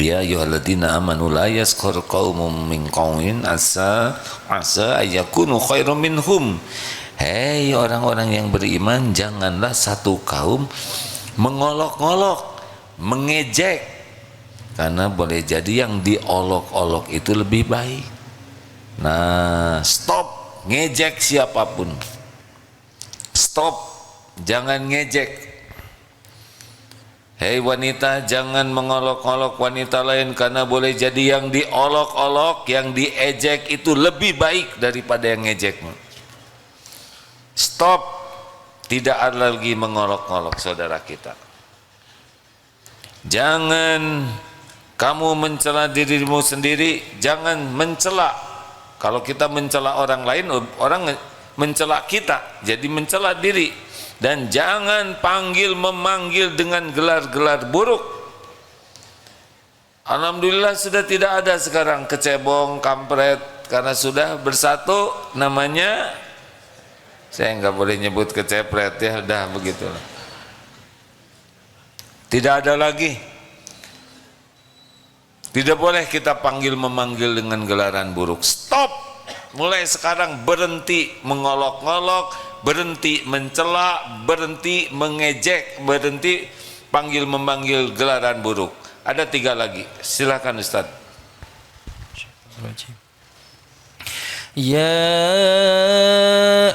Ya ayyuhalladzina amanu la yaskhar qaumun min qaumin asa ayyakunu khairum minhum. Hei orang-orang yang beriman, janganlah satu kaum mengolok-olok, mengejek, karena boleh jadi yang diolok-olok itu lebih baik. Nah, stop ngejek siapapun. Stop, jangan ngejek. Hei wanita, jangan mengolok-olok wanita lain, karena boleh jadi yang diolok-olok, yang diejek itu lebih baik daripada yang ngejekmu. Stop, tidak ada lagi mengolok-olok saudara kita. Jangan kamu mencela dirimu sendiri, jangan mencela. Kalau kita mencela orang lain, orang mencela kita, jadi mencela diri. Dan jangan memanggil dengan gelar-gelar buruk. Alhamdulillah sudah tidak ada sekarang kecebong, kampret, karena sudah bersatu namanya. Saya nggak boleh nyebut kecepret ya, udah begitu. Tidak ada lagi. Tidak boleh kita memanggil dengan gelaran buruk. Stop. Mulai sekarang berhenti mengolok-olok, berhenti mencela, berhenti mengejek, berhenti memanggil gelaran buruk. Ada 3 lagi. Silakan Ustaz. Ya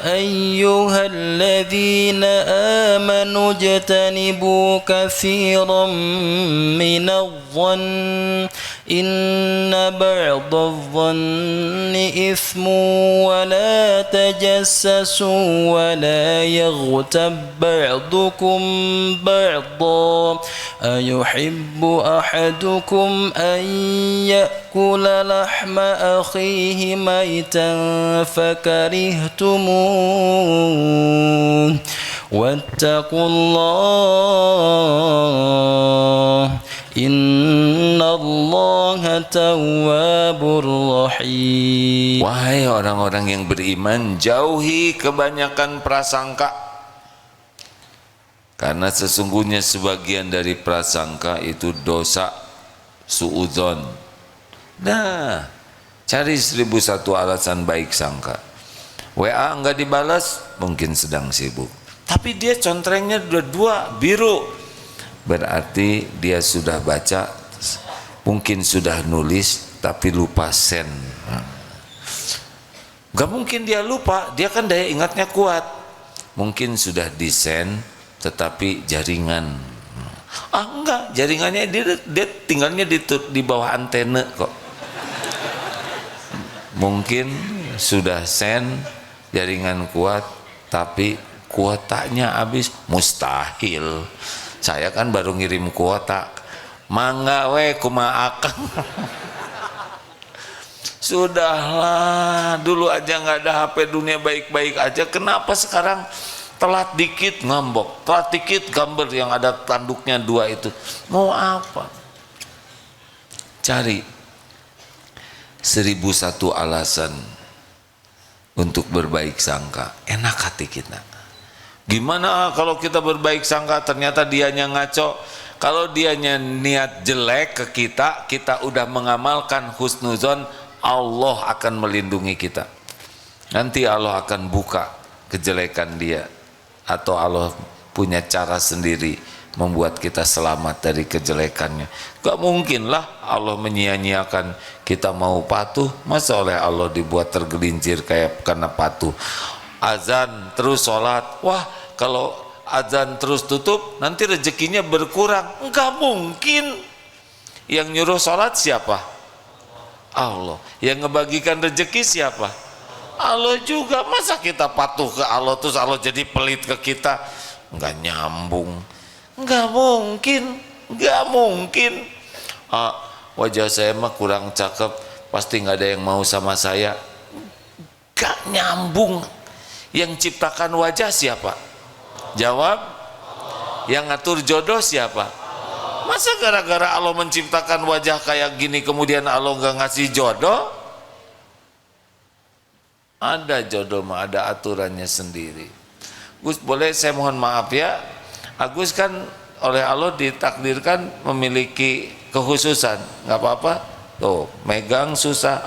ayyuhalladzina amanu jatanibu katsiran minadh-dhann inna ba'dadh-dhanni ithmun wa la tajassasu wa la yaghtab ba'dukum ba'dhan ayuhibbu ahadukum an ya'kula lahma akhihi maytan فكرهتموه واتقوا الله إن الله تواب رحيم. Wahai orang-orang yang beriman, jauhi kebanyakan prasangka, karena sesungguhnya sebagian dari prasangka itu dosa suudzon. Nah, cari 1001 alasan baik sangka. WA enggak dibalas, mungkin sedang sibuk. Tapi dia contrengnya dua biru, berarti dia sudah baca, mungkin sudah nulis, tapi lupa send. Gak mungkin dia lupa, dia kan daya ingatnya kuat. Mungkin sudah di-send, tetapi jaringan. Enggak, jaringannya dia tinggalnya di bawah antena kok. Mungkin sudah send, jaringan kuat, tapi kuotanya habis. Mustahil, saya kan baru ngirim kuota. Mangga we kumaha akang. Sudahlah, dulu aja nggak ada HP, dunia baik-baik aja. Kenapa sekarang telat dikit ngambok, telat dikit gambar yang ada tanduknya 2 itu? Mau apa? Cari 1001 alasan untuk berbaik sangka. Enak hati kita. Gimana kalau kita berbaik sangka ternyata dianya ngaco? Kalau dianya niat jelek ke kita, kita udah mengamalkan husnuzon, Allah akan melindungi kita. Nanti Allah akan buka kejelekan dia, atau Allah punya cara sendiri membuat kita selamat dari kejelekannya. Gak mungkin lah Allah menyia-nyiakan kita mau patuh. Masa oleh Allah dibuat tergelincir kayak karena patuh? Azan terus sholat, wah kalau azan terus tutup nanti rezekinya berkurang. Enggak mungkin. Yang nyuruh sholat siapa? Allah. Yang ngebagikan rezeki siapa? Allah juga. Masa kita patuh ke Allah terus Allah jadi pelit ke kita? Enggak nyambung. Enggak mungkin. Enggak mungkin. Wajah saya mah kurang cakep, pasti nggak ada yang mau sama saya. Enggak nyambung. Yang ciptakan wajah siapa? Jawab. Yang ngatur jodoh siapa? Masa gara-gara Allah menciptakan wajah kayak gini kemudian Allah nggak ngasih jodoh? Ada jodoh mah ada aturannya sendiri. Gus, boleh saya mohon maaf ya, Agus kan oleh Allah ditakdirkan memiliki kekhususan, nggak apa-apa. Tuh, megang susah,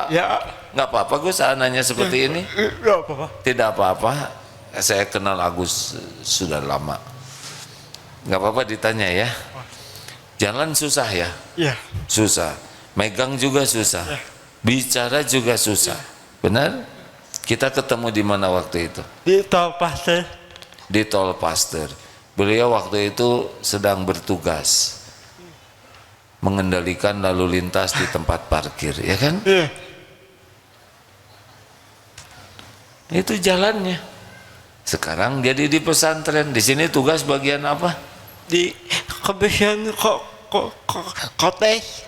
Ya. nggak apa-apa Gus, nanya seperti ini. Nggak apa-apa. Tidak apa-apa. Saya kenal Agus sudah lama. Nggak apa-apa ditanya ya. Jalan susah ya? Ya. Susah. Megang juga susah. Bicara juga susah. Benar? Kita ketemu di mana waktu itu? Di tol pasir. Di Tol Pasteur. Beliau waktu itu sedang bertugas mengendalikan lalu lintas di tempat parkir, ya kan? Iya. Itu jalannya. Sekarang jadi di pesantren. Di sini tugas bagian apa? Di kebersihan cottage.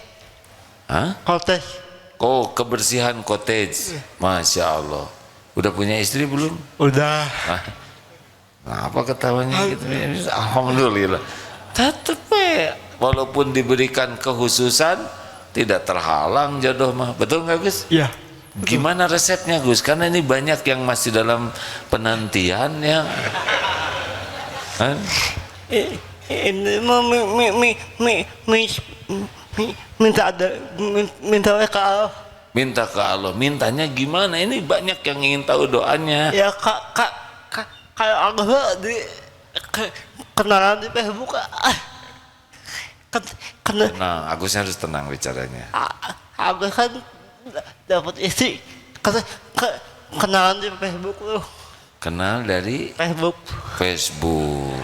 Hah? Cottage. Oh, kebersihan cottage. Masya Allah. Udah punya istri belum? Udah. Hah? Apa ketawanya gitu? Alhamdulillah. Tetap ya, walaupun diberikan kekhususan tidak terhalang jodoh mah. Betul nggak Gus? Iya. Gimana resepnya Gus? Karena ini banyak yang masih dalam penantian ya. Hah? Ini mau minta ke Allah. Minta ke Allah. Mintanya gimana? Ini banyak yang ingin tahu doanya. Ya kayak aku di kenalan di Facebook. Tenang, Agusnya harus tenang bicaranya. Aku kan dapat istri kenalan di Facebook loh. Kenal dari Facebook. Facebook.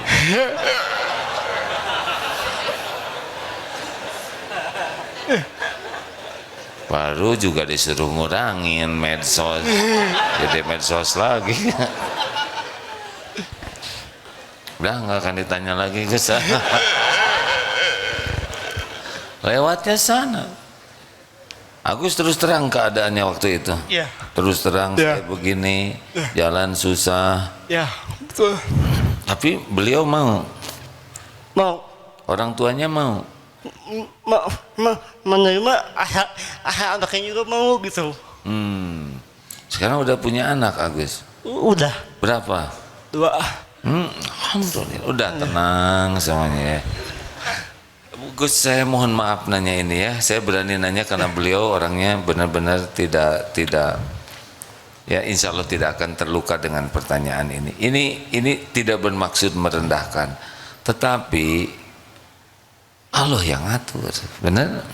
Baru juga disuruh ngurangin medsos, jadi medsos lagi. Udah nggak akan ditanya lagi Gus. Lewatnya sana. Agus terus terang keadaannya waktu itu. Iya. Terus terang Ya. saya begini, jalan susah. Ya, betul. Tapi beliau mau, Mau orang tuanya mau. menerima asal anaknya juga mau gitu. Sekarang udah punya anak Agus. Udah Berapa? 2. Alhamdulillah. Udah tenang semuanya ya. Gus, saya mohon maaf nanya ini ya. Saya berani nanya karena beliau orangnya benar-benar tidak ya, insya Allah tidak akan terluka dengan pertanyaan ini. Ini tidak bermaksud merendahkan, tetapi Allah yang ngatur, benar?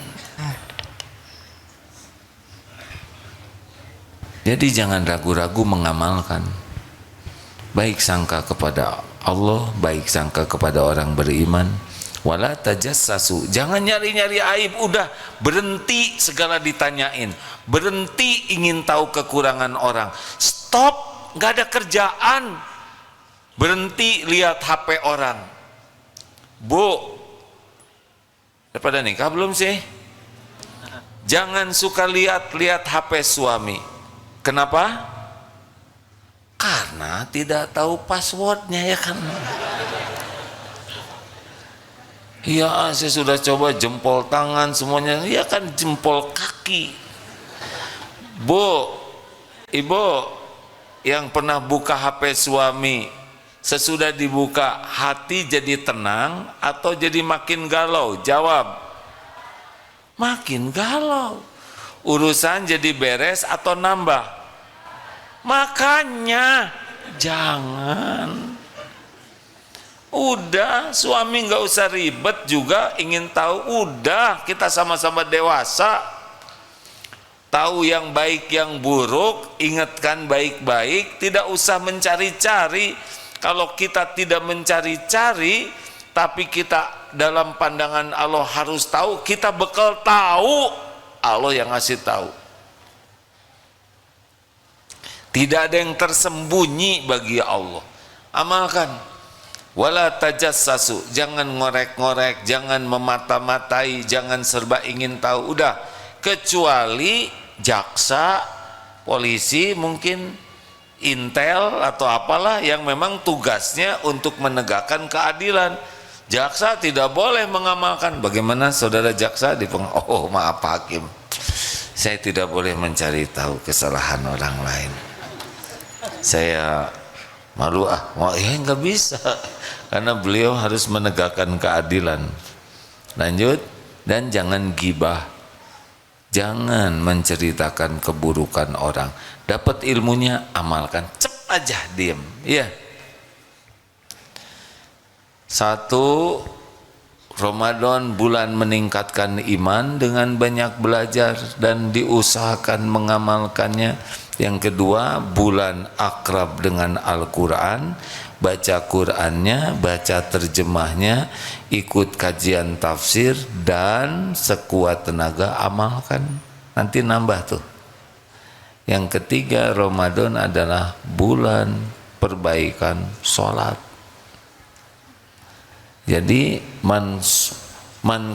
Jadi jangan ragu-ragu mengamalkan. Baik sangka kepada Allah, baik sangka kepada orang beriman. Wala tajassasu, jangan nyari-nyari aib, udah berhenti segala ditanyain, berhenti ingin tahu kekurangan orang, stop, nggak ada kerjaan, berhenti lihat HP orang. Bu, daripada nikah belum sih? Jangan suka lihat-lihat HP suami. Kenapa? Karena tidak tahu passwordnya, ya kan? Iya, saya sudah coba jempol tangan semuanya, ya kan jempol kaki. Bu, ibu yang pernah buka HP suami, sesudah dibuka hati jadi tenang atau jadi makin galau? Jawab. Makin galau. Urusan jadi beres atau nambah? Makanya jangan. Udah, suami nggak usah ribet juga ingin tahu. Udah, kita sama-sama dewasa, tahu yang baik yang buruk, ingatkan baik-baik, tidak usah mencari-cari. Kalau kita tidak mencari-cari, tapi kita dalam pandangan Allah harus tahu, kita bekal tahu, Allah yang ngasih tahu. Tidak ada yang tersembunyi bagi Allah. Amalkan. Wala tajassasu, jangan ngorek-ngorek, jangan memata-matai, jangan serba ingin tahu. Udah, kecuali jaksa, polisi, mungkin intel atau apalah yang memang tugasnya untuk menegakkan keadilan. Jaksa tidak boleh mengamalkan. Bagaimana saudara jaksa oh maaf Pak Hakim, saya tidak boleh mencari tahu kesalahan orang lain. Saya malu ya nggak bisa, karena beliau harus menegakkan keadilan. Lanjut. Dan jangan gibah, jangan menceritakan keburukan orang. Dapat ilmunya, amalkan, cep aja, diem. Ya. Satu, Ramadan bulan meningkatkan iman dengan banyak belajar dan diusahakan mengamalkannya. Yang kedua, bulan akrab dengan Al-Quran, baca Qurannya, baca terjemahnya, ikut kajian tafsir, dan sekuat tenaga amalkan. Nanti nambah tuh. Yang ketiga, Ramadan adalah bulan perbaikan sholat. Jadi man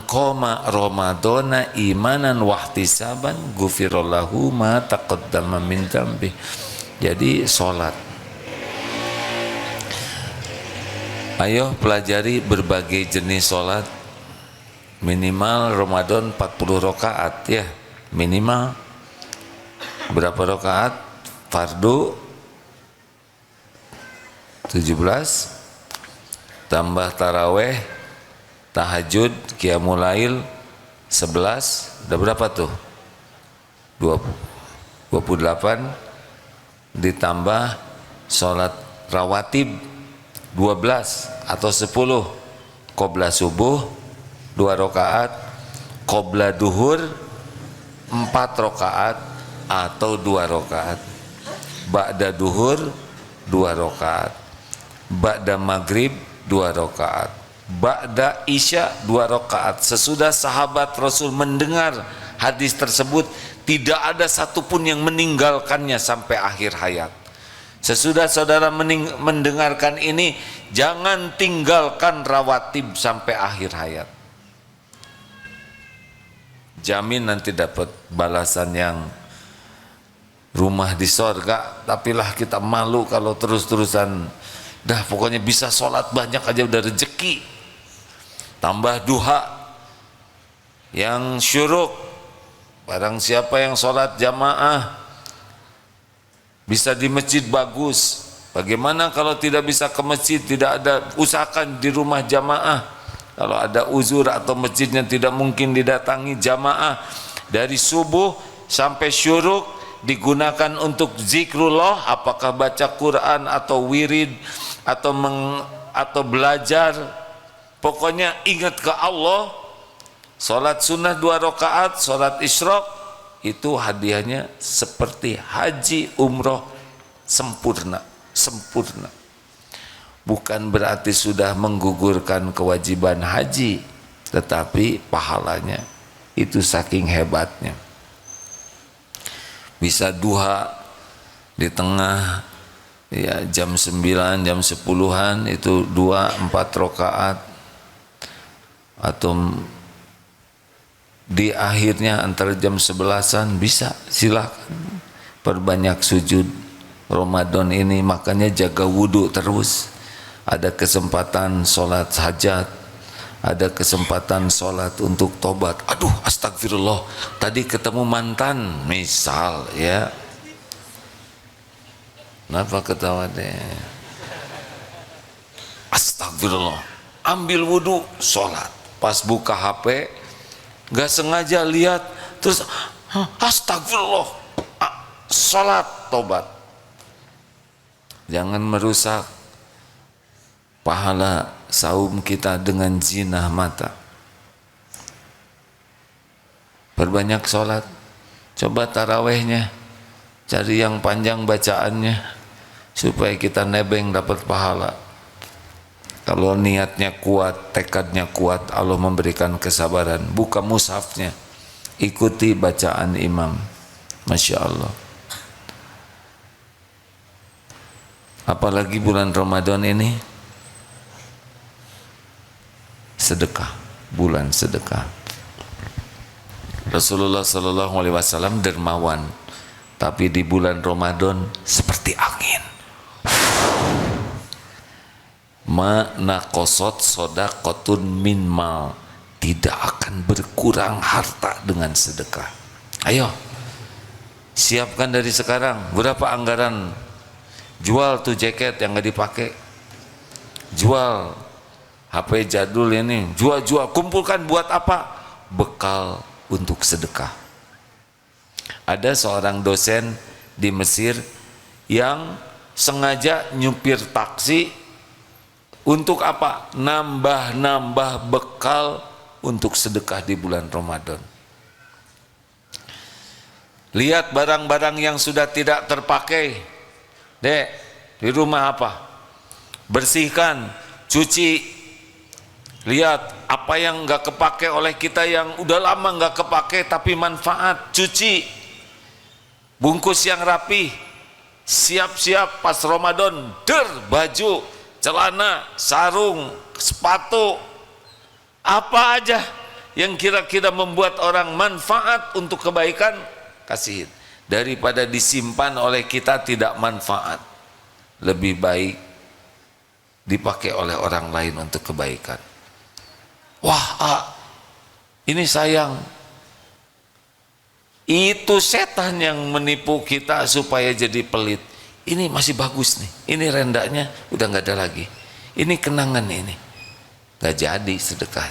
qoma ramadhana imanan wahtisaban ghufirallahu ma taqaddama min dzambi. Jadi salat. Ayo pelajari berbagai jenis salat. Minimal Ramadan 40 rakaat ya, minimal. Berapa rakaat? Fardu 17 tambah taraweh, tahajud, qiyamul lail 11, udah berapa tuh? 28 ditambah sholat rawatib 12 atau 10, qobla subuh 2 rakaat, qobla duhur 4 rakaat atau 2 rakaat, ba'da duhur 2 rakaat, ba'da maghrib 2 rakaat, ba'da isya 2 rakaat. Sesudah sahabat Rasul mendengar hadis tersebut, tidak ada satupun yang meninggalkannya sampai akhir hayat. Sesudah saudara mendengarkan ini, jangan tinggalkan rawatib sampai akhir hayat. Jamin nanti dapat balasan yang rumah di sorga. Tapilah kita malu kalau terus-terusan dah pokoknya bisa sholat banyak aja udah rezeki. Tambah duha yang syuruk, barang siapa yang sholat jamaah bisa di masjid bagus. Bagaimana kalau tidak bisa ke masjid? Tidak ada, usahakan di rumah jamaah. Kalau ada uzur atau masjidnya tidak mungkin didatangi jamaah, dari subuh sampai syuruk digunakan untuk zikrullah, apakah baca Quran atau wirid atau belajar, pokoknya ingat ke Allah. Salat sunnah 2 rakaat, salat isyraq, itu hadiahnya seperti haji umroh sempurna. Bukan berarti sudah menggugurkan kewajiban haji, tetapi pahalanya itu saking hebatnya. Bisa duha di tengah ya, jam 9, jam 10-an itu 2-4 rakaat, atau di akhirnya antara jam 11-an bisa, silakan perbanyak sujud Ramadan ini. Makanya jaga wudhu terus. Ada kesempatan sholat hajat, ada kesempatan sholat untuk tobat. Aduh, astagfirullah, tadi ketemu mantan misal ya. Kenapa ketawa deh? Astagfirullah, ambil wudhu, sholat. Pas buka HP, gak sengaja lihat, terus astagfirullah, sholat, tobat. Jangan merusak pahala saum kita dengan zina mata. Perbanyak sholat. Coba tarawehnya, cari yang panjang bacaannya, supaya kita nebeng dapat pahala. Kalau niatnya kuat, tekadnya kuat, Allah memberikan kesabaran. Buka mushafnya, ikuti bacaan imam. Masya Allah. Apalagi bulan Ramadan ini, sedekah, bulan sedekah. Rasulullah SAW dermawan, tapi di bulan Ramadan seperti angin. Ma naqasat shadaqatun min mal, tidak akan berkurang harta dengan sedekah. Ayo, siapkan dari sekarang. Berapa anggaran? Jual tuh jaket yang gak dipakai, jual HP jadul ini, jual, kumpulkan buat apa? bekal untuk sedekah. Ada seorang dosen di Mesir yang sengaja nyupir taksi untuk apa? Nambah-nambah bekal untuk sedekah di bulan Ramadan. Lihat barang-barang yang sudah tidak terpakai. Dek, di rumah apa? Bersihkan, cuci. Lihat apa yang nggak kepake oleh kita yang udah lama nggak kepake tapi manfaat, cuci. Bungkus yang rapi. Siap-siap pas Ramadan, baju, celana, sarung, sepatu, apa aja yang kira-kira membuat orang manfaat untuk kebaikan, kasihin. Daripada disimpan oleh kita tidak manfaat, lebih baik dipakai oleh orang lain untuk kebaikan. Wah, ini sayang. Itu setan yang menipu kita supaya jadi pelit. Ini masih bagus nih, ini rendahnya udah nggak ada lagi, ini kenangan ini, nggak jadi sedekah.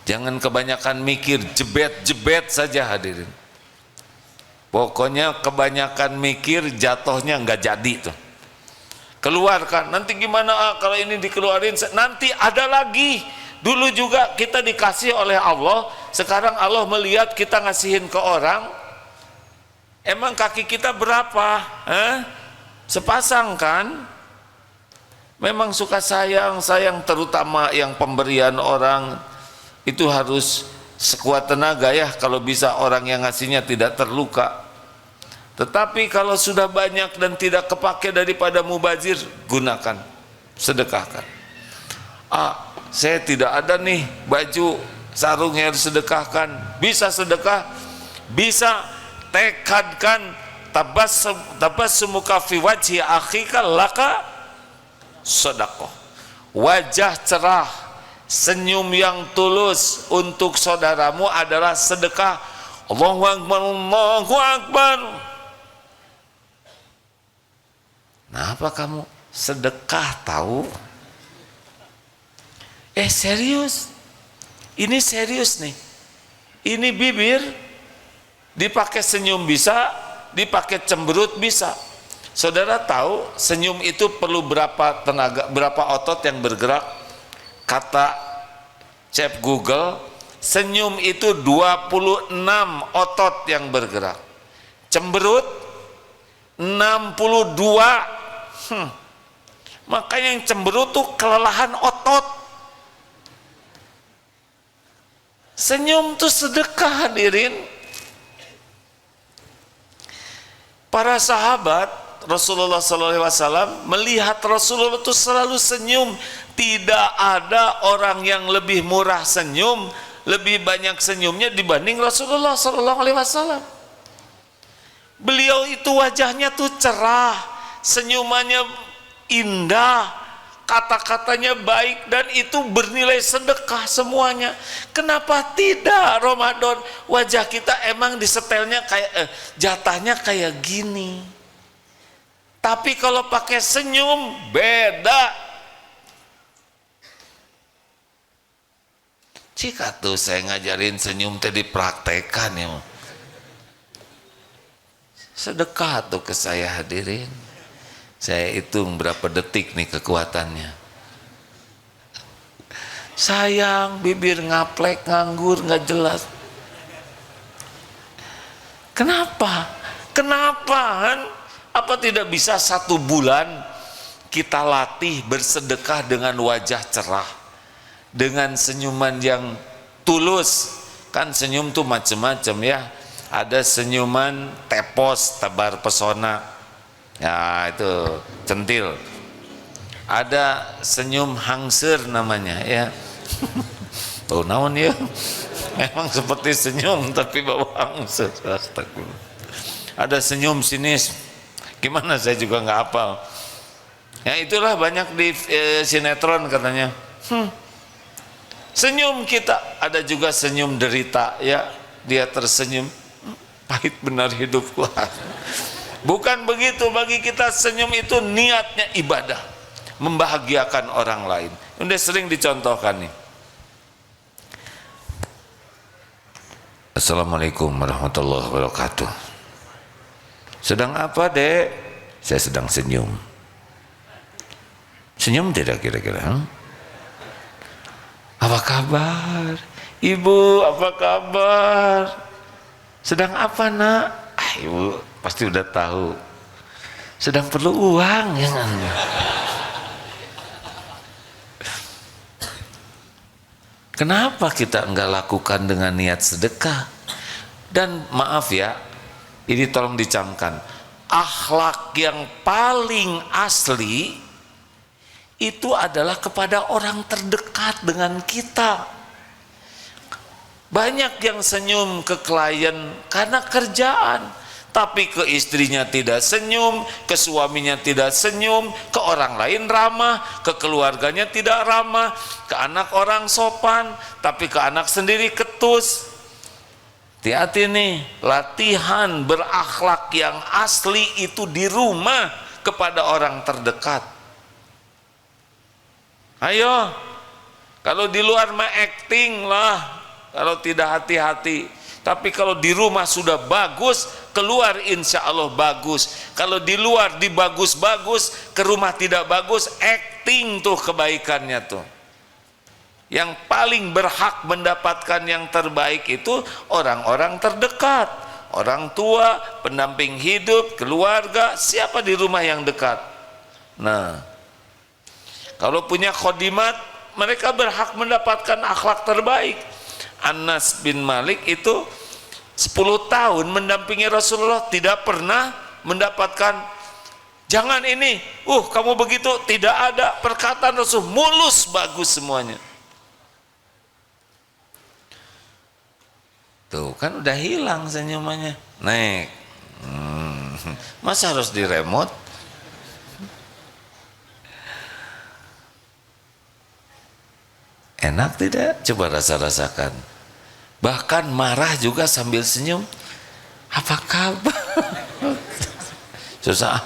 Jangan kebanyakan mikir, jebet-jebet saja hadirin. Pokoknya kebanyakan mikir jatuhnya nggak jadi tuh. Keluarkan, nanti gimana kalau ini dikeluarin, nanti ada lagi. Dulu juga kita dikasih oleh Allah, sekarang Allah melihat kita ngasihin ke orang, emang kaki kita berapa? Sepasang kan? Memang suka sayang terutama yang pemberian orang itu harus sekuat tenaga ya, kalau bisa orang yang ngasihnya tidak terluka. Tetapi kalau sudah banyak dan tidak kepake daripada mubazir, gunakan, sedekahkan. Saya tidak ada nih baju sarung yang sedekahkan, bisa sedekah, bisa tekadkan tabassumuka fi wajhi akhika laka sedekah. Wajah cerah, senyum yang tulus untuk saudaramu adalah sedekah. Allahu Akbar, Allahu Akbar. Nah, apa kamu sedekah tahu? Serius, ini serius nih. Ini bibir dipakai senyum bisa, dipakai cemberut bisa. Saudara tahu senyum itu perlu berapa tenaga, berapa otot yang bergerak? Kata Chef Google, senyum itu 26 otot yang bergerak. Cemberut 62. Makanya yang cemberut tuh kelelahan otot. Senyum itu sedekah hadirin. Para sahabat Rasulullah SAW melihat Rasulullah itu selalu senyum. Tidak ada orang yang lebih murah senyum, lebih banyak senyumnya dibanding Rasulullah SAW. Beliau itu wajahnya tuh cerah, senyumannya indah, kata-katanya baik, dan itu bernilai sedekah semuanya. Kenapa tidak Ramadan wajah kita emang disetelnya kayak jatahnya kayak gini, tapi kalau pakai senyum beda. Jika tuh saya ngajarin senyum tadi praktekan ya, sedekah tuh ke saya hadirin. Saya hitung berapa detik nih kekuatannya. Sayang, bibir ngaplek, nganggur, nggak jelas. Kenapa? Kan? Apa tidak bisa 1 bulan kita latih bersedekah dengan wajah cerah, dengan senyuman yang tulus? Kan senyum tuh macam-macam ya. Ada senyuman tepos, tebar pesona. Ya itu centil. Ada senyum hangser namanya ya. Tahu naon ya? Memang seperti senyum tapi bawa hangser. Astagfirullah. Ada senyum sinis. Gimana saya juga nggak hafal. Ya itulah banyak di sinetron katanya. Senyum kita. Ada juga senyum derita ya. Dia tersenyum. Pahit benar hidupku. Bukan begitu, bagi kita senyum itu niatnya ibadah, membahagiakan orang lain. Udah sering dicontohkan nih. Assalamualaikum warahmatullahi wabarakatuh. Sedang apa, Dek? Saya sedang senyum. Senyum tidak kira-kira? Apa kabar? Ibu, apa kabar? Sedang apa, Nak? Ibu pasti udah tahu. Sedang perlu uang, ya kan? Kenapa kita enggak lakukan dengan niat sedekah? Dan maaf ya, ini tolong dicamkan. Akhlak yang paling asli itu adalah kepada orang terdekat dengan kita. Banyak yang senyum ke klien karena kerjaan, tapi ke istrinya tidak senyum, ke suaminya tidak senyum, ke orang lain ramah, ke keluarganya tidak ramah, ke anak orang sopan, tapi ke anak sendiri ketus. Hati-hati nih, latihan berakhlak yang asli itu di rumah kepada orang terdekat. Ayo, kalau di luar mah acting lah, kalau tidak hati-hati. Tapi kalau di rumah sudah bagus, keluar insya Allah bagus. Kalau di luar dibagus-bagus, ke rumah tidak bagus, acting tuh kebaikannya tuh. Yang paling berhak mendapatkan yang terbaik itu orang-orang terdekat, orang tua, pendamping hidup, keluarga, siapa di rumah yang dekat. Nah, kalau punya khodimat, mereka berhak mendapatkan akhlak terbaik. Anas bin Malik itu 10 tahun mendampingi Rasulullah, tidak pernah mendapatkan jangan ini, kamu begitu, tidak ada perkataan Rasul, mulus bagus semuanya. Tuh kan udah hilang senyumannya, naik. Masa harus diremot? Enak tidak? Coba rasa-rasakan. Bahkan marah juga sambil senyum. Apa kabar? Susah.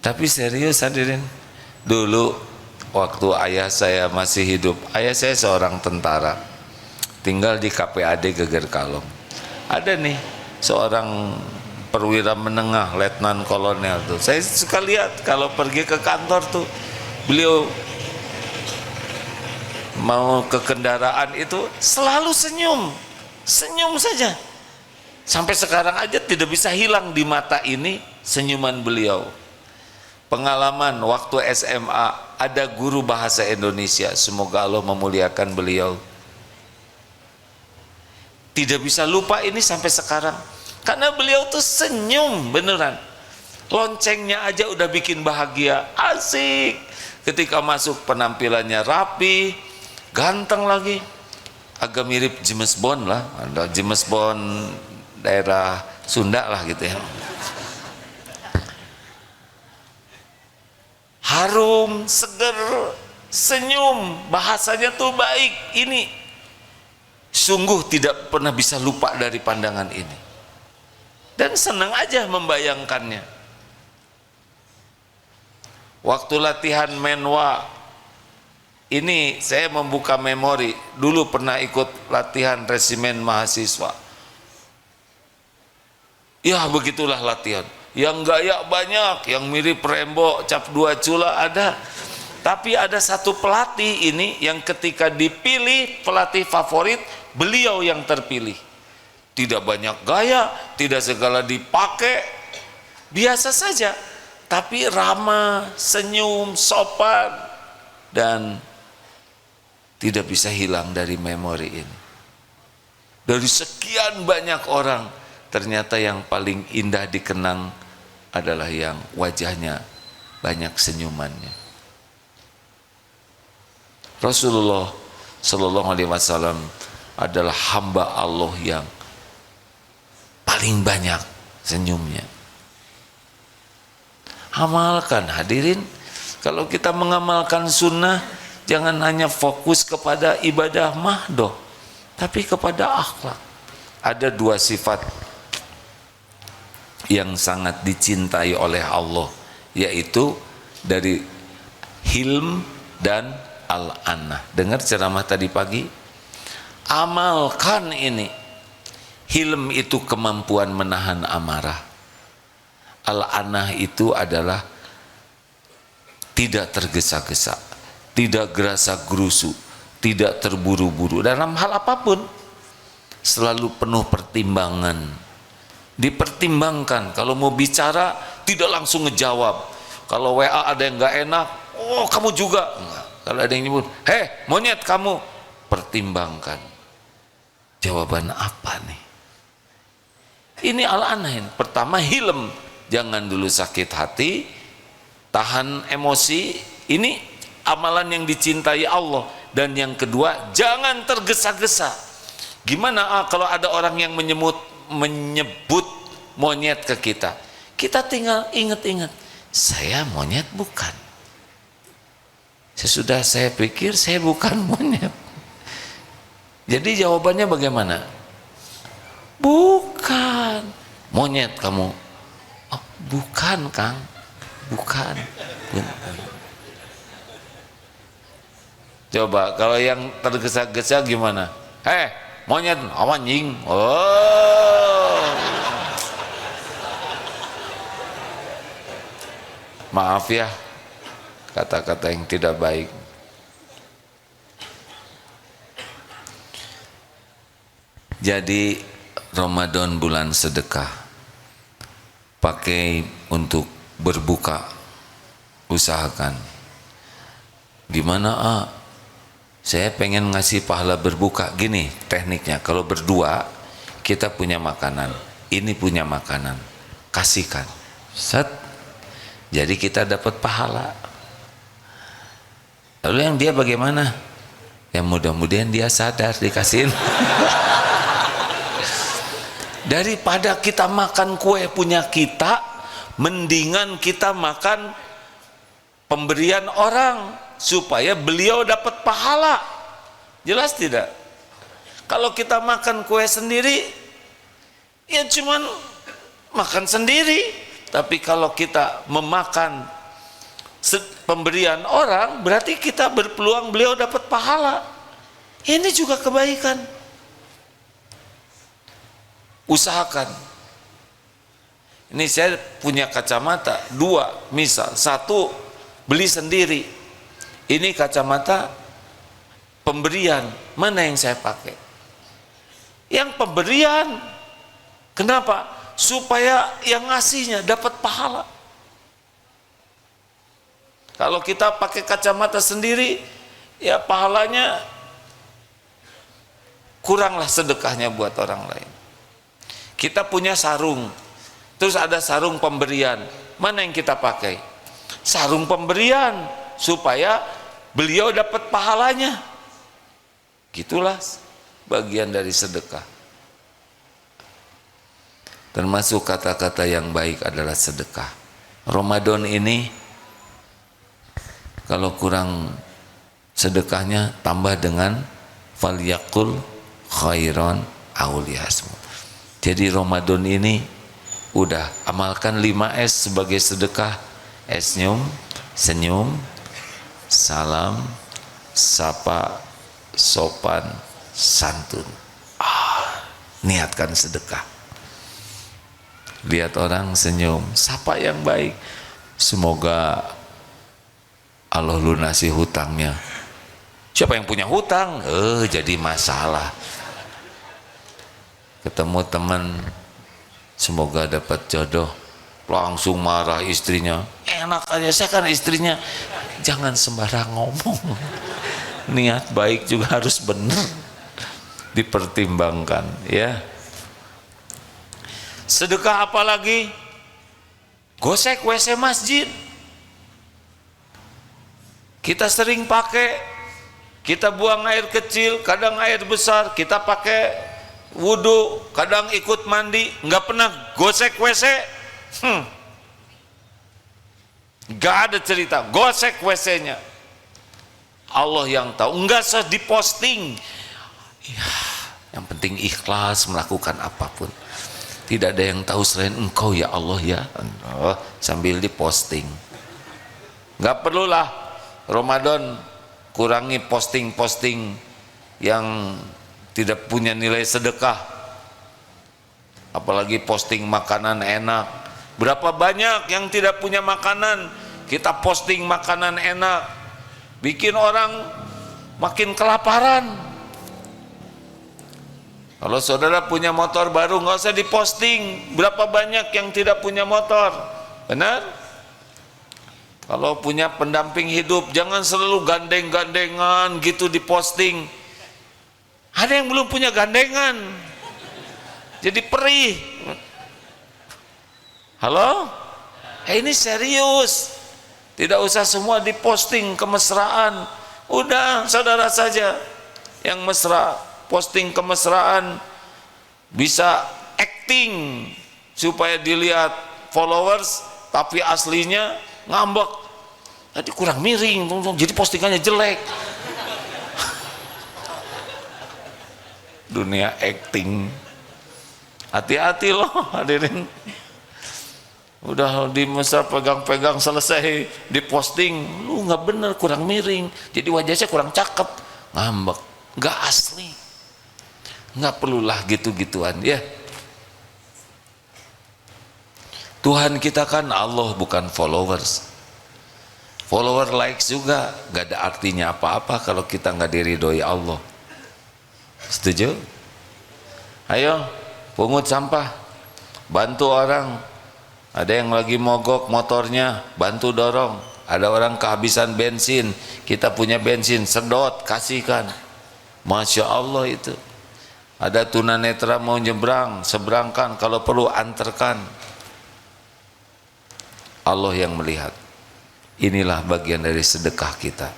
Tapi serius hadirin, dulu waktu ayah saya masih hidup, ayah saya seorang tentara, tinggal di KPAD Geger Kalong. Ada nih seorang perwira menengah, letnan kolonel tuh. Saya suka lihat kalau pergi ke kantor tuh, beliau mau ke kendaraan itu selalu senyum, senyum saja. Sampai sekarang aja tidak bisa hilang di mata ini senyuman beliau. Pengalaman waktu SMA, ada guru bahasa Indonesia, semoga Allah memuliakan beliau. Tidak bisa lupa ini sampai sekarang, karena beliau tuh senyum beneran. Loncengnya aja udah bikin bahagia, asik. Ketika masuk penampilannya rapi, ganteng lagi. Agak mirip James Bond lah, ada James Bond daerah Sunda lah gitu ya. Harum, seger, senyum, bahasanya tuh baik. Ini sungguh tidak pernah bisa lupa dari pandangan ini. Dan senang aja membayangkannya. Waktu latihan menwa, ini saya membuka memori. Dulu pernah ikut latihan resimen mahasiswa. Ya begitulah latihan. Yang gaya banyak, yang mirip Rembo, cap 2 cula ada. Tapi ada satu pelatih ini yang ketika dipilih pelatih favorit, beliau yang terpilih. Tidak banyak gaya, tidak segala dipakai, biasa saja. Tapi ramah, senyum, sopan, dan tidak bisa hilang dari memori ini. Dari sekian banyak orang, ternyata yang paling indah dikenang adalah yang wajahnya banyak senyumannya. Rasulullah Shallallahu Alaihi Wasallam adalah hamba Allah yang paling banyak senyumnya. Amalkan hadirin, kalau kita mengamalkan sunnah, jangan hanya fokus kepada ibadah mahdoh, tapi kepada akhlak. Ada 2 sifat yang sangat dicintai oleh Allah, yaitu dari hilm dan al-anah. Dengar ceramah tadi pagi, amalkan ini. Hilm itu kemampuan menahan amarah. Al-anah itu adalah tidak tergesa-gesa, tidak gerasa gerusu, tidak terburu-buru dalam hal apapun. Selalu penuh pertimbangan, dipertimbangkan. Kalau mau bicara tidak langsung ngejawab. Kalau WA ada yang nggak enak, oh kamu juga enggak. Kalau ada yang nyebut, monyet kamu, pertimbangkan jawaban apa nih. Ini al-anahin. Pertama, hilm, jangan dulu sakit hati, tahan emosi. Ini amalan yang dicintai Allah. Dan yang kedua, jangan tergesa-gesa. Gimana kalau ada orang yang menyebut monyet ke kita, kita tinggal ingat-ingat, saya monyet bukan. Sesudah saya pikir saya bukan monyet. Jadi jawabannya bagaimana? Bukan monyet kamu. Oh, bukan Kang, bukan. Coba kalau yang tergesa-gesa gimana? Monyet, anjing. Oh, maaf ya, kata-kata yang tidak baik. Jadi Ramadan bulan sedekah, pakai untuk berbuka, usahakan. Gimana saya pengen ngasih pahala berbuka. Gini tekniknya, kalau berdua kita punya makanan, ini punya makanan, kasihkan, set, jadi kita dapat pahala. Lalu yang dia bagaimana? Ya mudah-mudahan dia sadar dikasihin. Daripada kita makan kue punya kita, mendingan kita makan pemberian orang supaya beliau dapat pahala. Jelas tidak? Kalau kita makan kue sendiri, ya cuman makan sendiri. Tapi kalau kita memakan pemberian orang, berarti kita berpeluang beliau dapat pahala. Ini juga kebaikan. Usahakan. Ini saya punya kacamata 2, misal 1 beli sendiri. Ini kacamata pemberian, mana yang saya pakai? Yang pemberian. Kenapa? Supaya yang ngasihnya dapat pahala. Kalau kita pakai kacamata sendiri, ya pahalanya kuranglah sedekahnya buat orang lain. Kita punya sarung, terus ada sarung pemberian, mana yang kita pakai? Sarung pemberian, supaya beliau dapat pahalanya. Gitulah bagian dari sedekah. Termasuk kata-kata yang baik adalah sedekah. Ramadan ini kalau kurang sedekahnya, tambah dengan falyaqul khairan aw liyasmut. Jadi Ramadan ini udah amalkan 5S sebagai sedekah. Senyum, salam, sapa, sopan, santun. Niatkan sedekah. Lihat orang senyum, sapa yang baik. Semoga Allah lunasi hutangnya. Siapa yang punya hutang? Jadi masalah. Ketemu teman, semoga dapat jodoh, langsung marah istrinya. Enak aja, saya kan istrinya. Jangan sembarang ngomong. Niat baik juga harus benar, dipertimbangkan ya. Sedekah apa lagi? Gosek WC masjid. Kita sering pakai, kita buang air kecil, kadang air besar, kita pakai wudu, kadang ikut mandi, nggak pernah gosek WC. Nggak ada cerita gosek WC-nya. Allah yang tahu, nggak usah diposting ya, yang penting ikhlas melakukan apapun. Tidak ada yang tahu selain Engkau ya Allah ya. Sambil diposting. Nggak perlulah Ramadan kurangi posting-posting yang tidak punya nilai sedekah, apalagi posting makanan enak. Berapa banyak yang tidak punya makanan, kita posting makanan enak, bikin orang makin kelaparan. Kalau saudara punya motor baru, nggak usah diposting. Berapa banyak yang tidak punya motor, benar? Kalau punya pendamping hidup, jangan selalu gandeng-gandengan gitu diposting. Ada yang belum punya gandengan, jadi perih. Halo? Ini serius. Tidak usah semua diposting kemesraan. Udah saudara saja yang mesra, posting kemesraan, bisa acting supaya dilihat followers, tapi aslinya ngambek. Tadi kurang miring, jadi postingannya jelek. Dunia acting, hati-hati loh hadirin. Udah di mesra pegang-pegang selesai diposting, lu nggak bener, kurang miring, jadi wajahnya kurang cakep, ngambek, nggak asli. Nggak perlulah gitu-gituan ya. Tuhan kita kan Allah, bukan followers. Follower likes juga nggak ada artinya apa-apa kalau kita nggak diridhoi Allah. Setuju? Ayo pungut sampah, bantu orang. Ada yang lagi mogok motornya, bantu dorong. Ada orang kehabisan bensin, kita punya bensin, sedot, kasihkan. Masya Allah itu. Ada tunanetra mau nyebrang, seberangkan, kalau perlu antarkan. Allah yang melihat. Inilah bagian dari sedekah kita.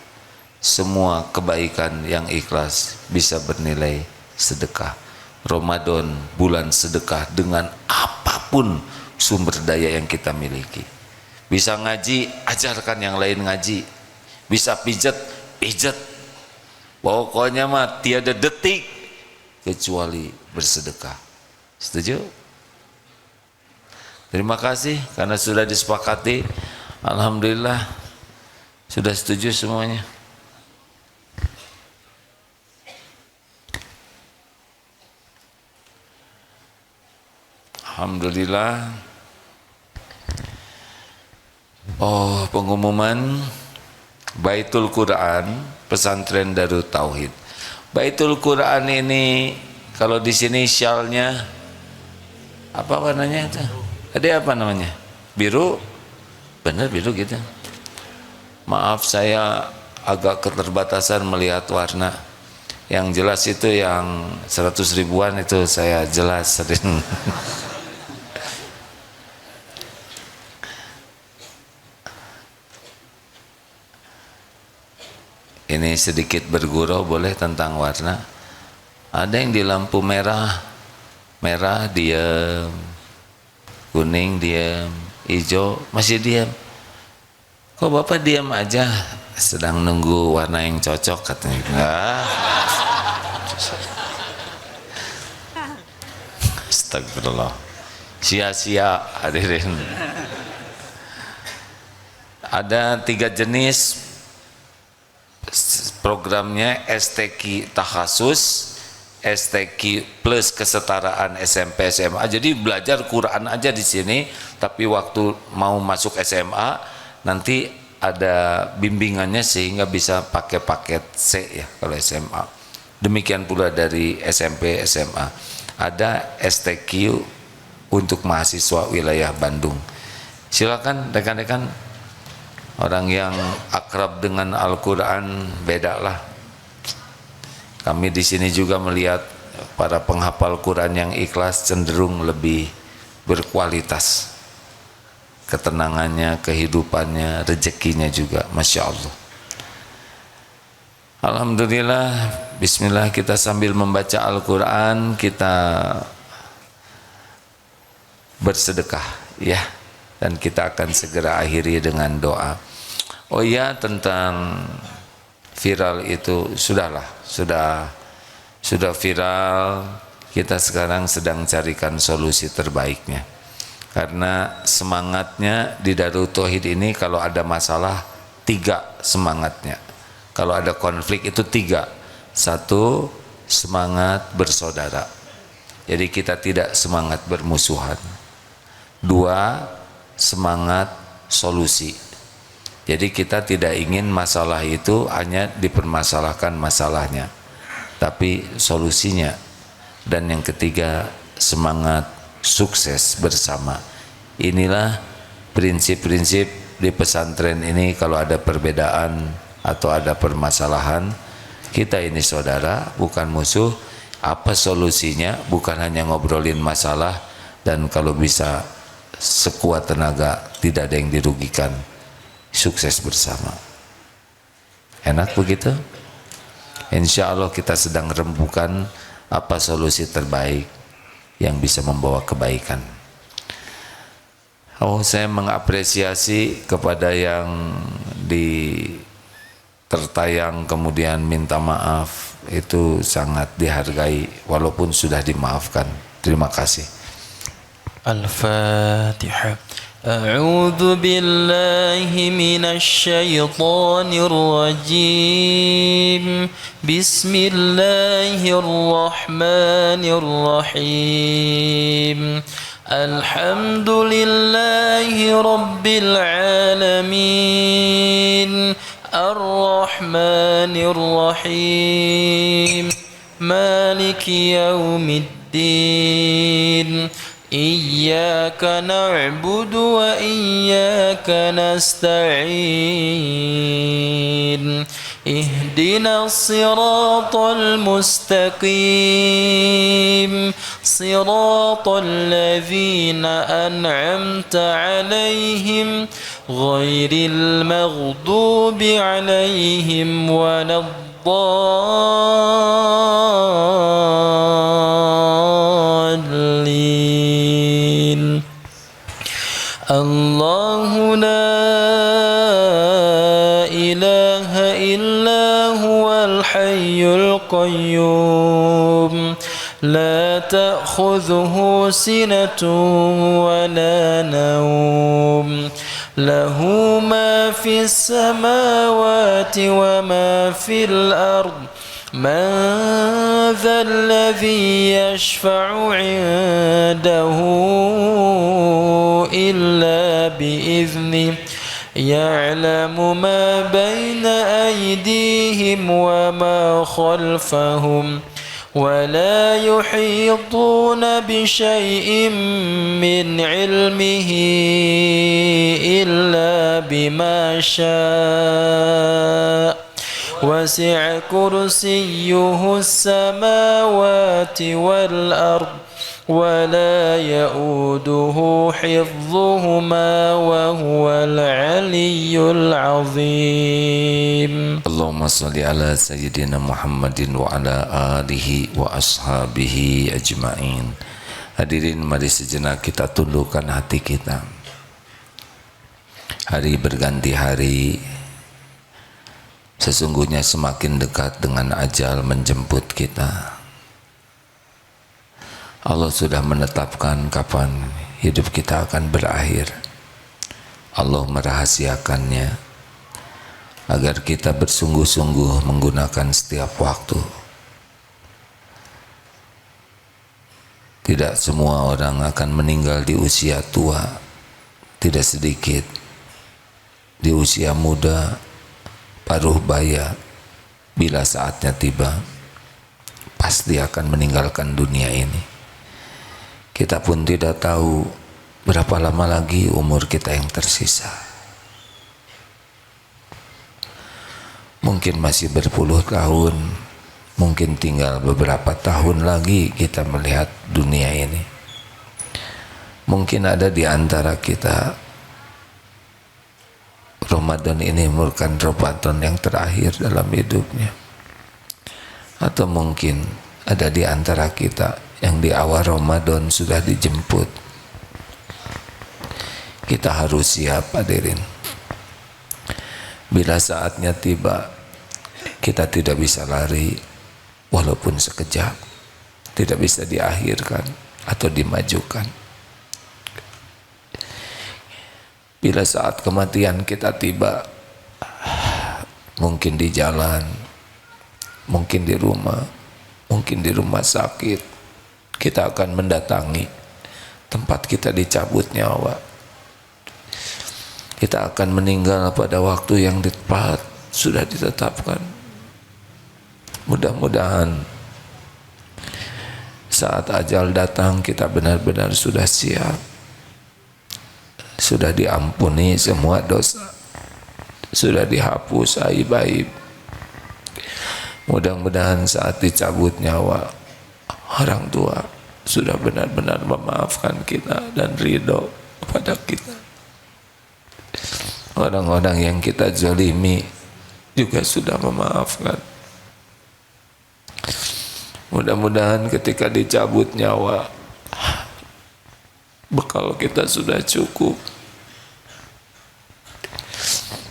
Semua kebaikan yang ikhlas bisa bernilai sedekah. Ramadan bulan sedekah dengan apapun sumber daya yang kita miliki. Bisa ngaji, ajarkan yang lain ngaji. Bisa pijat, pijat. Pokoknya mah tiada detik kecuali bersedekah. Setuju? Terima kasih karena sudah disepakati. Alhamdulillah sudah setuju semuanya. Alhamdulillah. Oh, pengumuman Baitul Quran Pesantren Darut Tauhid. Baitul Quran ini kalau di sini syalnya apa warnanya itu? Ada apa namanya? Biru? Benar biru gitu. Maaf saya agak keterbatasan melihat warna. Yang jelas itu yang 100 ribuan itu saya jelas sering. Ini sedikit bergurau boleh tentang warna. Ada yang di lampu merah, merah diam, kuning diam, hijau masih diam. Kok Bapak diam aja? Sedang nunggu warna yang cocok katanya. Astagfirullah. Sia-sia hadirin. Ada 3 jenis programnya: STQ Takhasus, STQ plus kesetaraan SMP SMA. Jadi belajar Quran aja di sini, tapi waktu mau masuk SMA nanti ada bimbingannya sehingga bisa pakai paket C ya kalau SMA. Demikian pula dari SMP SMA. Ada STQ untuk mahasiswa wilayah Bandung. Silakan rekan-rekan, orang yang akrab dengan Al-Quran bedalah. Kami di sini juga melihat para penghafal Quran yang ikhlas cenderung lebih berkualitas. Ketenangannya, kehidupannya, rezekinya juga, Masya Allah. Alhamdulillah, bismillah, kita sambil membaca Al-Quran kita bersedekah ya. Dan kita akan segera akhiri dengan doa. Oh ya, tentang viral itu sudahlah, sudah viral. Kita sekarang sedang carikan solusi terbaiknya. Karena semangatnya di Darut Tauhid ini kalau ada masalah 3 semangatnya. Kalau ada konflik itu 3. 1, semangat bersaudara. Jadi kita tidak semangat bermusuhan. 2, semangat solusi. Jadi kita tidak ingin masalah itu hanya dipermasalahkan masalahnya, tapi solusinya. Dan yang ketiga, semangat sukses bersama. Inilah prinsip-prinsip di pesantren ini. Kalau ada perbedaan atau ada permasalahan, kita ini saudara, bukan musuh. Apa solusinya? Bukan hanya ngobrolin masalah, dan kalau bisa sekuat tenaga, tidak ada yang dirugikan, sukses bersama. Enak begitu? Insya Allah kita sedang rembukan apa solusi terbaik yang bisa membawa kebaikan. Saya mengapresiasi kepada yang tertayang kemudian minta maaf, itu sangat dihargai walaupun sudah dimaafkan. Terima kasih. Al-Fatihah. A'udzu billahi minasy syaithanir rajim. Bismillahirrahmanirrahim. Alhamdulillahi rabbil alamin. Ar-Rahmanir Rahim. Maliki yaumiddin. Iyyaka na'budu wa iyyaka nasta'in. Ihdinas siratal mustaqim. Siratal ladzina an'amta 'alaihim ghairil maghdubi 'alaihim waladdallin. Allahu la ilaha illa huwal hayyul qayyum. La ta'khudhuhu sinatun wa la nawm. Lahu ma fis samawati wa ma fil ard. Man dhal ladhi yashfa'u 'indahu illa bi'idhnih. Ya'lamu ma bayna aydihim wa ma khalfahum. ولا يحيطون بشيء من علمه إلا بما شاء. وسع كرسيه السماوات والأرض ولا يؤوده حفظهما وهو العلي العظيم. Allahumma salli ala sayyidina Muhammadin wa ala alihi wa ashabihi ajma'in. Hadirin, mari sejenak kita tundukkan hati kita. Hari berganti hari, sesungguhnya semakin dekat dengan ajal menjemput kita. Allah sudah menetapkan kapan hidup kita akan berakhir. Allah merahasiakannya agar kita bersungguh-sungguh menggunakan setiap waktu. Tidak semua orang akan meninggal di usia tua, tidak sedikit di usia muda, paruh baya. Bila saatnya tiba, pasti akan meninggalkan dunia ini. Kita pun tidak tahu berapa lama lagi umur kita yang tersisa. Mungkin masih berpuluh tahun, mungkin tinggal beberapa tahun lagi kita melihat dunia ini. Mungkin ada di antara kita Ramadan ini merupakan Ramadan yang terakhir dalam hidupnya. Atau mungkin ada di antara kita yang di awal Ramadan sudah dijemput. Kita harus siap, hadirin. Bila saatnya tiba, kita tidak bisa lari walaupun sekejap, tidak bisa diakhirkan atau dimajukan. Bila saat kematian kita tiba, mungkin di jalan, mungkin di rumah, mungkin di rumah sakit, kita akan mendatangi tempat kita dicabut nyawa. Kita akan meninggal pada waktu yang tepat sudah ditetapkan. Mudah-mudahan saat ajal datang kita benar-benar sudah siap, sudah diampuni semua dosa, sudah dihapus aib-aib. Mudah-mudahan saat dicabut nyawa, orang tua sudah benar-benar memaafkan kita dan ridho kepada kita. Orang-orang yang kita zalimi juga sudah memaafkan. Mudah-mudahan ketika dicabut nyawa, bekal kita sudah cukup.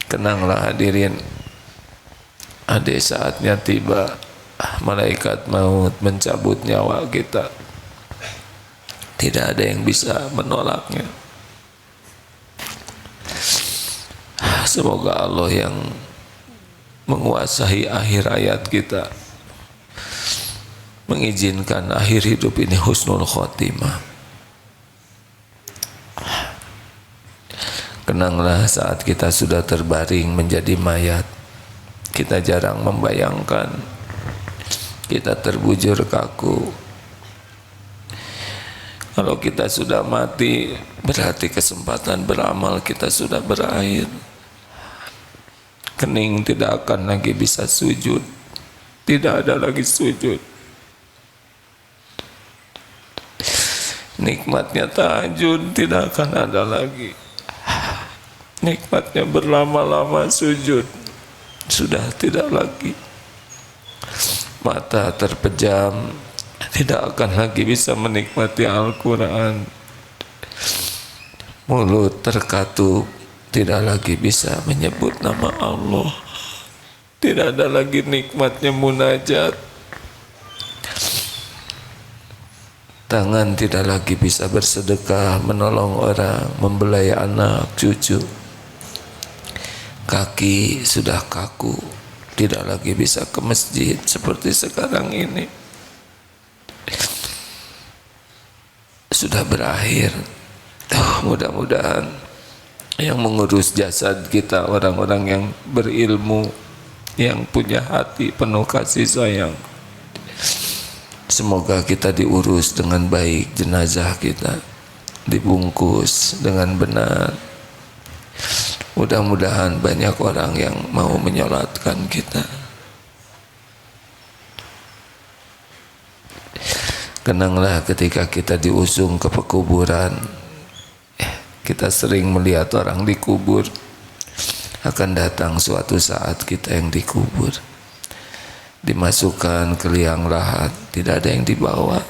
Kenanglah hadirin, ada saatnya tiba, malaikat maut mencabut nyawa kita. Tidak ada yang bisa menolaknya. Semoga Allah yang menguasai akhir hayat kita mengizinkan akhir hidup ini husnul khotimah. Kenanglah saat kita sudah terbaring menjadi mayat, kita jarang membayangkan kita terbujur kaku. Kalau kita sudah mati, berarti kesempatan beramal kita sudah berakhir. Kening tidak akan lagi bisa sujud, tidak ada lagi sujud. Nikmatnya tahajud tidak akan ada lagi. Nikmatnya berlama-lama sujud sudah tidak lagi. Mata terpejam, tidak akan lagi bisa menikmati Al-Quran. Mulut terkatup, tidak lagi bisa menyebut nama Allah. Tidak ada lagi nikmatnya munajat. Tangan tidak lagi bisa bersedekah, menolong orang, membelai anak, cucu. Kaki sudah kaku, tidak lagi bisa ke masjid seperti sekarang ini. Sudah berakhir. Mudah-mudahan yang mengurus jasad kita orang-orang yang berilmu, yang punya hati penuh kasih sayang. Semoga kita diurus dengan baik, jenazah kita dibungkus dengan benar. Mudah-mudahan banyak orang yang mau menyolatkan kita. Kenanglah ketika kita diusung ke pekuburan, kita sering melihat orang dikubur. Akan datang suatu saat kita yang dikubur, dimasukkan ke liang lahat, tidak ada yang dibawa.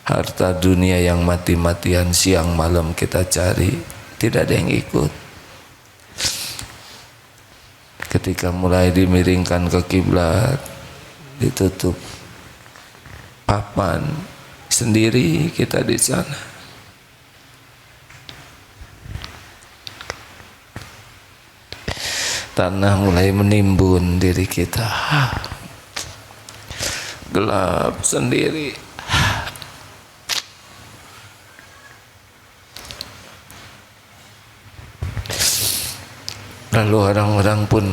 Harta dunia yang mati-matian siang malam kita cari, tidak ada yang ikut. Ketika mulai dimiringkan ke kiblat, ditutup papan, sendiri kita di sana. Tanah mulai menimbun diri kita, gelap sendiri. Lalu orang-orang pun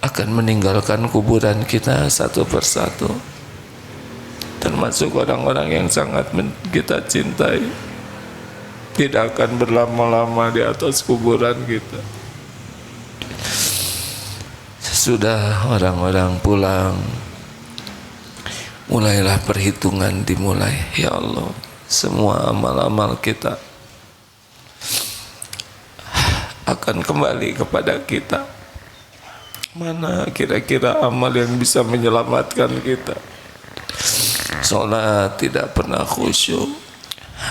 akan meninggalkan kuburan kita satu persatu, termasuk orang-orang yang sangat kita cintai. Tidak akan berlama-lama di atas kuburan kita. Sudah orang-orang pulang, mulailah perhitungan dimulai. Ya Allah, semua amal-amal kita akan kembali kepada kita. Mana kira-kira amal yang bisa menyelamatkan kita? Salat tidak pernah khusyuk,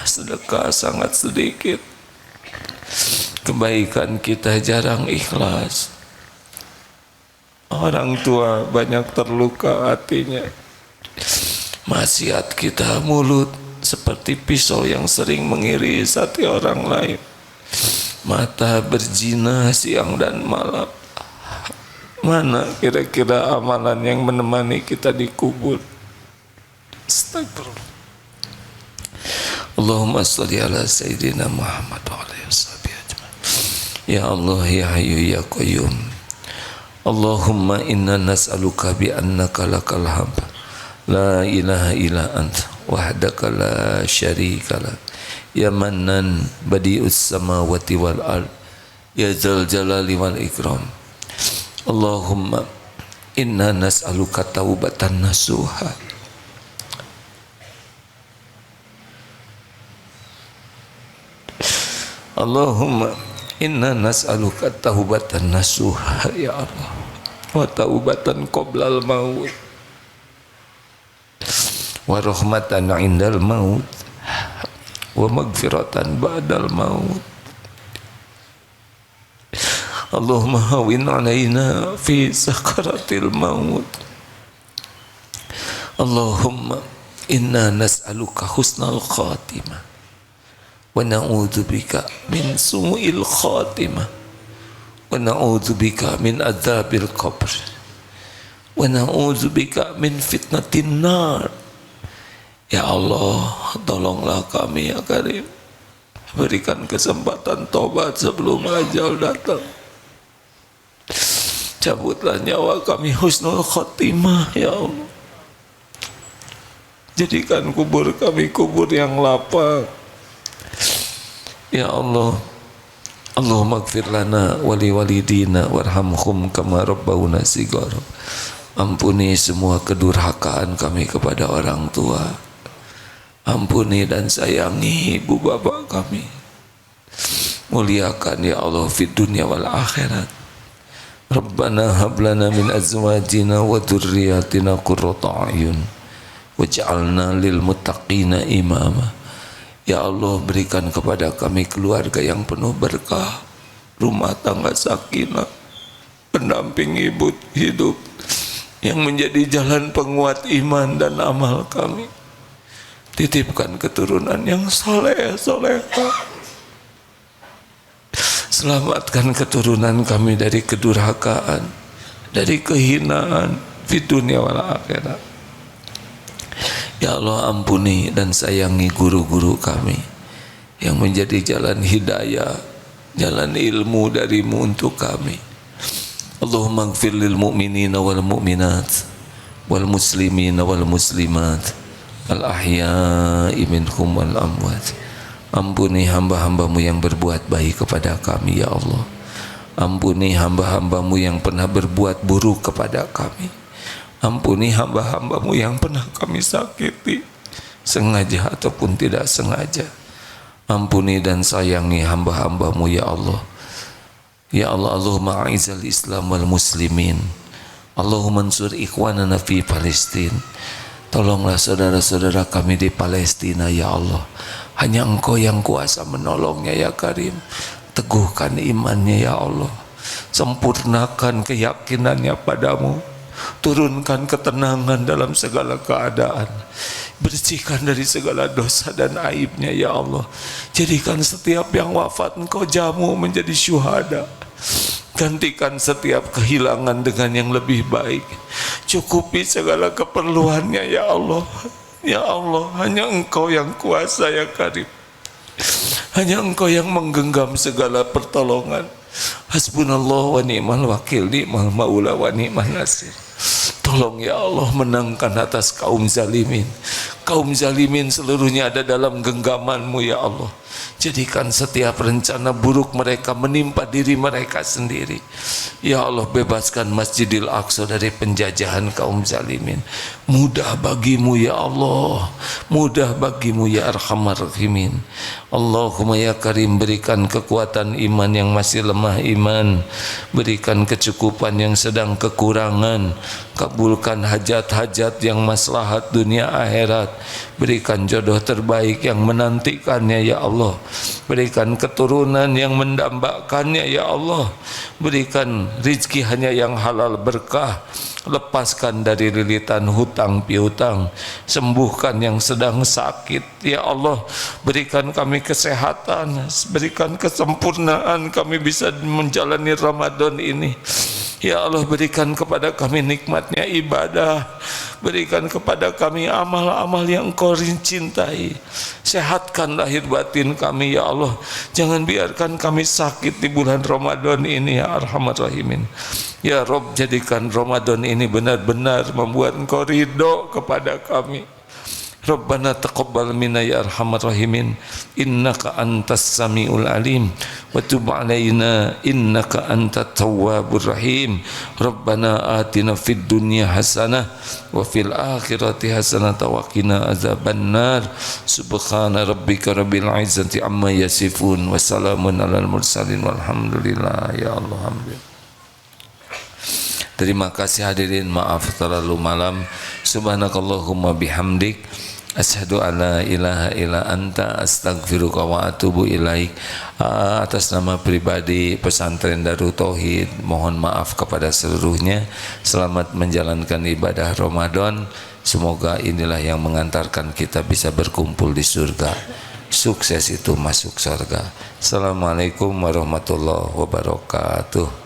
sedekah sangat sedikit, kebaikan kita jarang ikhlas. Orang tua banyak terluka hatinya. Maksiat kita mulut seperti pisau yang sering mengiris hati orang lain. Mata berzina siang dan malam. Mana kira-kira amalan yang menemani kita di kubur? Astagfirullah. Allahumma sholli ala sayyidina Muhammad wa ala alihi ajmain. Ya Allah ya Hayyu ya Qayyum. Allahumma inna nas'aluka bi annaka lakal hamd la ilaha illa anta wahdaka la syarika lak ya mannan badi'us samawati wal ard ya dzal jalali wal ikram. Allahumma inna nas'aluka taubatan nasuha Allahumma inna nas'aluka taubatan nasuha ya Allah wa taubatan qoblal maut wa rahmatan indal maut wa magfiratan ba'dal maut. Allahumma hawin alaina fi sakaratil maut. Allahumma inna nas'aluka husnal khatimah wa na'udzubika min su'il khatimah wa na'udzubika min adzabil qabr wa na'udzubika min fitnatin nar. Ya Allah, tolonglah kami ya Karim, berikan kesempatan tobat sebelum ajal datang. Cabutlah nyawa kami husnul khotimah ya Allah. Jadikan kubur kami kubur yang lapang ya Allah. Allahumma ighfir lana wa li walidina warhamhum kama rabbawna shighara. Ampuni semua kedurhakaan kami kepada orang tua. Ampuni dan sayangi ibu bapak kami. Muliakan ya Allah fid dunya wal akhirat. Rabbana hab lana min azwajina wa dzurriyyatina qurrata a'yun waj'alna lil muttaqina imama. Ya Allah, berikan kepada kami keluarga yang penuh berkah, rumah tangga sakinah, pendamping ibu hidup yang menjadi jalan penguat iman dan amal kami. Titipkan keturunan yang soleh solehah. Selamatkan keturunan kami dari kedurhakaan, dari kehinaan di dunia wal akhirat. Ya Allah, ampuni dan sayangi guru-guru kami yang menjadi jalan hidayah, jalan ilmu darimu untuk kami. Allahumma ighfir lil mu'minina wal mu'minat wal muslimina wal muslimat al ahya'i minhum wal amwat. Ampuni hamba-hambamu yang berbuat baik kepada kami ya Allah. Ampuni hamba-hambamu yang pernah berbuat buruk kepada kami. Ampuni hamba-hambamu yang pernah kami sakiti, sengaja ataupun tidak sengaja. Ampuni dan sayangi hamba-hambamu ya Allah. Ya Allah, Allahumma a'izal Islam wal muslimin. Allahumma ansur ikhwanana fi Palestin. Tolonglah saudara-saudara kami di Palestina ya Allah. Hanya Engkau yang kuasa menolongnya ya Karim. Teguhkan imannya ya Allah. Sempurnakan keyakinannya padamu. Turunkan ketenangan dalam segala keadaan. Bersihkan dari segala dosa dan aibnya ya Allah. Jadikan setiap yang wafat Engkau jamu menjadi syuhada. Gantikan setiap kehilangan dengan yang lebih baik. Cukupi segala keperluannya ya Allah. Ya Allah, hanya Engkau yang kuasa ya Karim. Hanya Engkau yang menggenggam segala pertolongan. Hasbunallah wa ni'mal wakil, ni'mal maula wa ni'mal nasir. Tolong ya Allah menangkan atas kaum zalimin. Kaum zalimin seluruhnya ada dalam genggaman-Mu ya Allah. Jadikan setiap rencana buruk mereka menimpa diri mereka sendiri. Ya Allah, bebaskan Masjidil Aqsa dari penjajahan kaum zalimin. Mudah bagimu ya Allah, mudah bagimu ya Arhamar Rahimin. Allahumma ya Karim, berikan kekuatan iman yang masih lemah iman, berikan kecukupan yang sedang kekurangan, kabulkan hajat-hajat yang maslahat dunia akhirat, berikan jodoh terbaik yang menantikannya ya Allah, berikan keturunan yang mendambakannya ya Allah, berikan rizki hanya yang halal berkah, lepaskan dari lilitan hutang piutang, sembuhkan yang sedang sakit ya Allah, berikan kami kesehatan, berikan kesempurnaan kami bisa menjalani Ramadan ini Ya Allah, berikan kepada kami nikmatnya ibadah, berikan kepada kami amal-amal yang Engkau cintai. Sehatkan lahir batin kami ya Allah, jangan biarkan kami sakit di bulan Ramadan ini ya Arhamar Rahimin. Ya Rob, jadikan Ramadan ini benar-benar membuat Engkau ridho kepada kami. Rabbana taqabbal minna ya arhamar rahimin, innaka antas samiul alim, wa tub alaina innaka antat tawwabur rahim. Rabbana atina fid dunya hasanah wa fil akhirati hasanah wa qina azabannar. Subhana rabbika rabbil izzati amma yasifun, wa salamun alal mursalin walhamdulillah ya Allah. Alhamdulillah. Terima kasih hadirin, maaf terlalu malam. Subhanakallahumma bihamdik, asyhadu an la ilaha illa anta, astaghfiruka wa atubu ilaik. Atas nama pribadi Pesantren Darut Tauhid, mohon maaf kepada seluruhnya. Selamat menjalankan ibadah Ramadan. Semoga inilah yang mengantarkan kita bisa berkumpul di surga. Sukses itu masuk surga. Assalamualaikum warahmatullahi wabarakatuh.